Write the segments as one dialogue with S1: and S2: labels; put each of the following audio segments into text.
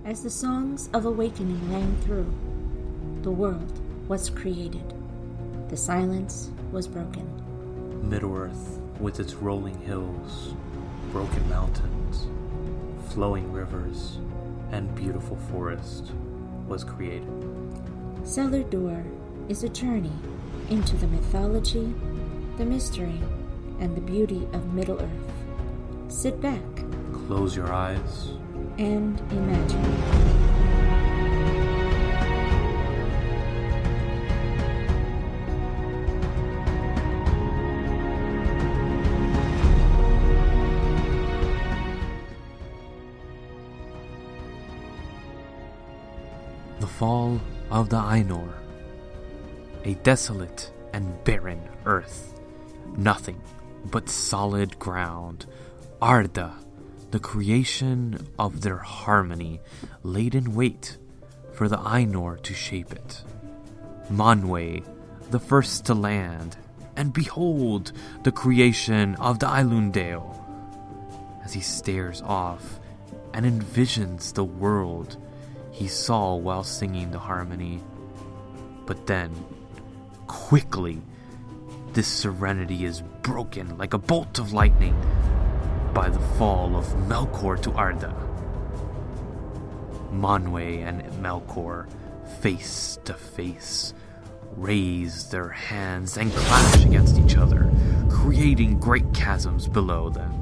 S1: As the songs of awakening rang through, the world was created. The silence was broken.
S2: Middle-earth, with its rolling hills, broken mountains, flowing rivers, and beautiful forest, was created.
S1: Cellar Door is a journey into the mythology, the mystery, and the beauty of Middle-earth. Sit back.
S2: Close your eyes.
S1: And imagine.
S2: The fall of the Ainur. A desolate and barren earth. Nothing but solid ground. Arda, the creation of their harmony, laid in wait for the Ainur to shape it. Manwe, the first to land, and behold the creation of the Eilundale. As he stares off and envisions the world he saw while singing the harmony. But then, quickly, this serenity is broken like a bolt of lightning by the fall of Melkor to Arda. Manwe and Melkor, face to face, raise their hands and clash against each other, creating great chasms below them.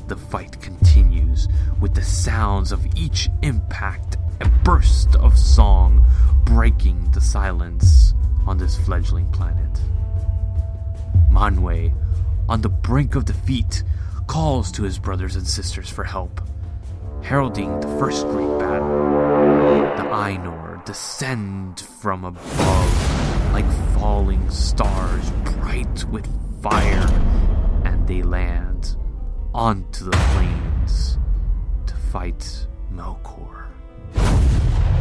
S2: The fight continues with the sounds of each impact, a burst of song breaking the silence on this fledgling planet. Manwe, on the brink of defeat, calls to his brothers and sisters for help. Heralding the first great battle, the Ainur descend from above like falling stars bright with fire, and they land onto the plains to fight Melkor.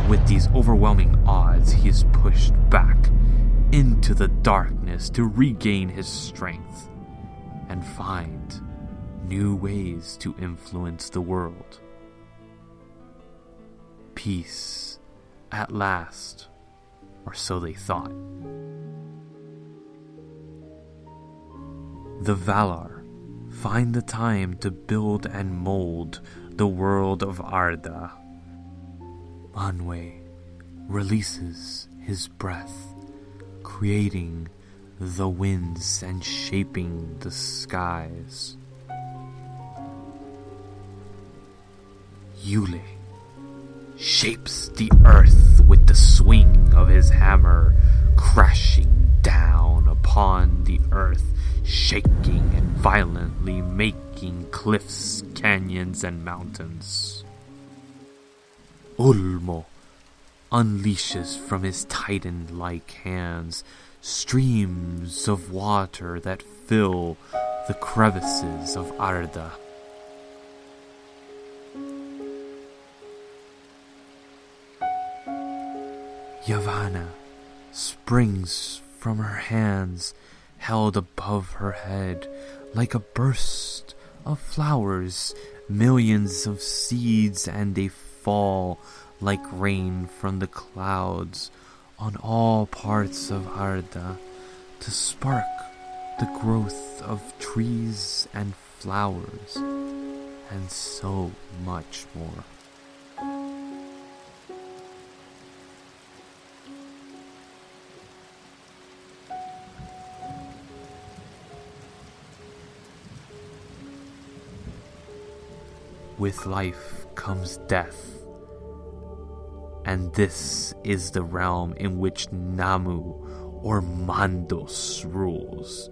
S2: With these overwhelming odds, he is pushed back into the darkness to regain his strength and find new ways to influence the world. Peace, at last, or so they thought. The Valar find the time to build and mold the world of Arda. Manwe releases his breath, creating the winds and shaping the skies. Yule shapes the earth with the swing of his hammer, crashing down upon the earth, shaking and violently making cliffs, canyons, and mountains. Ulmo unleashes from his titan-like hands streams of water that fill the crevices of Arda. Yavanna springs from her hands, held above her head like a burst of flowers, millions of seeds, and they fall like rain from the clouds on all parts of Arda to spark the growth of trees and flowers and so much more. With life comes death, and this is the realm in which Namu or Mandos rules.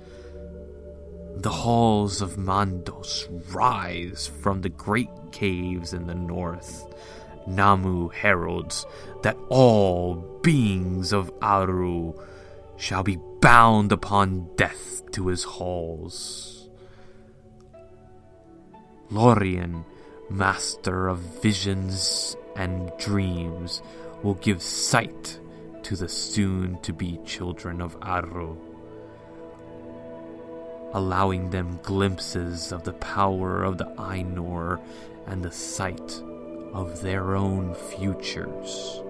S2: The halls of Mandos rise from the great caves in the north. Namu heralds that all beings of Aru shall be bound upon death to his halls. Lorien, master of visions and dreams, will give sight to the soon-to-be children of Aru, allowing them glimpses of the power of the Ainur and the sight of their own futures.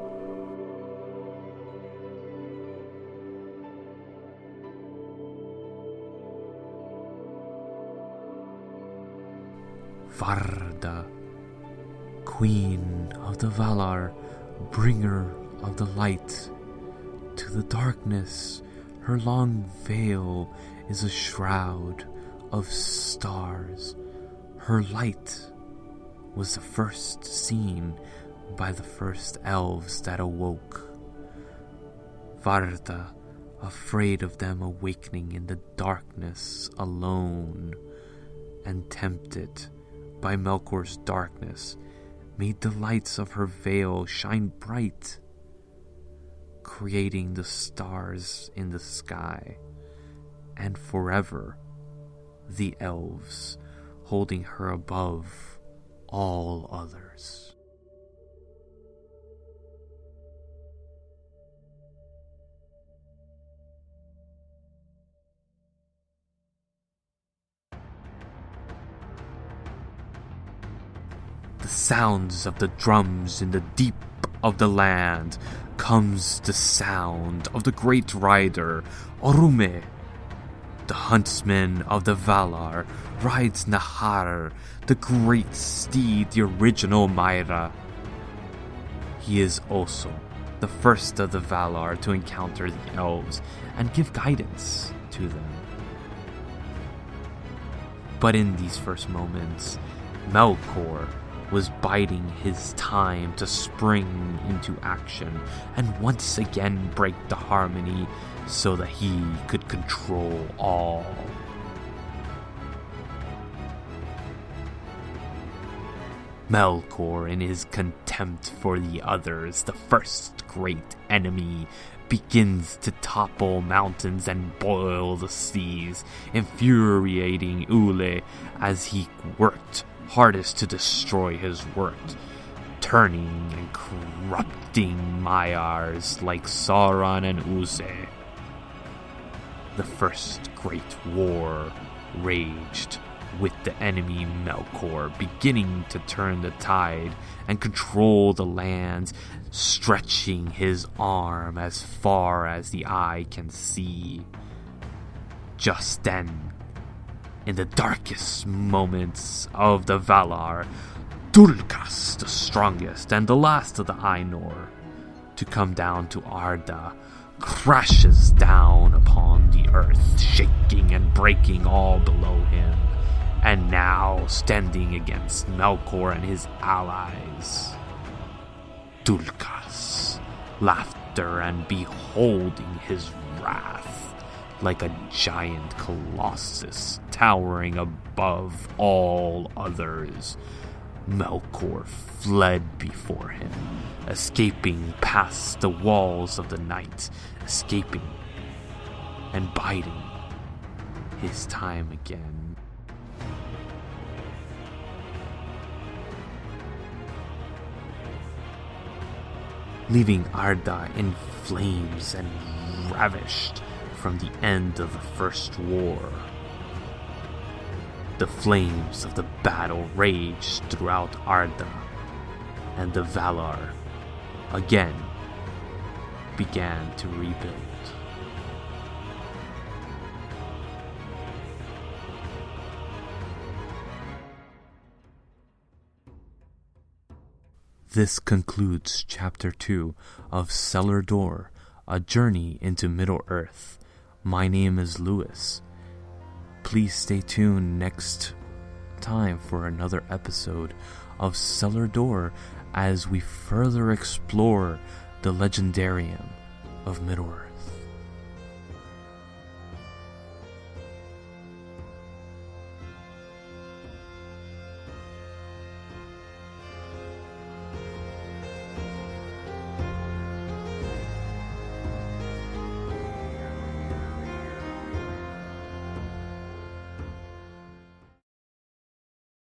S2: Varda, Queen of the Valar, bringer of the light. To the darkness, her long veil is a shroud of stars. Her light was the first seen by the first elves that awoke. Varda, afraid of them awakening in the darkness alone, and tempted by Melkor's darkness, made the lights of her veil shine bright, creating the stars in the sky, and forever the elves holding her above all others. The sounds of the drums in the deep of the land comes the sound of the great rider, Orume. The huntsman of the Valar rides Nahar, the great steed, the original Myra. He is also the first of the Valar to encounter the elves and give guidance to them. But in these first moments, Melkor was biding his time to spring into action and once again break the harmony so that he could control all. Melkor, in his contempt for the others, the first great enemy, begins to topple mountains and boil the seas, infuriating Ule as he worked hardest to destroy his work, turning and corrupting Maiars like Sauron and Uze. The first great war raged, with the enemy Melkor beginning to turn the tide and control the lands, stretching his arm as far as the eye can see. Just then, in the darkest moments of the Valar, Dulkas, the strongest and the last of the Ainur to come down to Arda, crashes down upon the earth, shaking and breaking all below him, and now standing against Melkor and his allies. Dulkas, laughter and beholding his wrath, like a giant colossus towering above all others. Melkor fled before him, escaping past the walls of the night, escaping and biding his time again. Leaving Arda in flames and ravished from the end of the First War. The flames of the battle raged throughout Arda, and the Valar again began to rebuild. This concludes Chapter 2 of Cellar Door, A Journey into Middle-earth. My name is Lewis. Please stay tuned next time for another episode of Cellar Door as we further explore the legendarium of Middle-earth.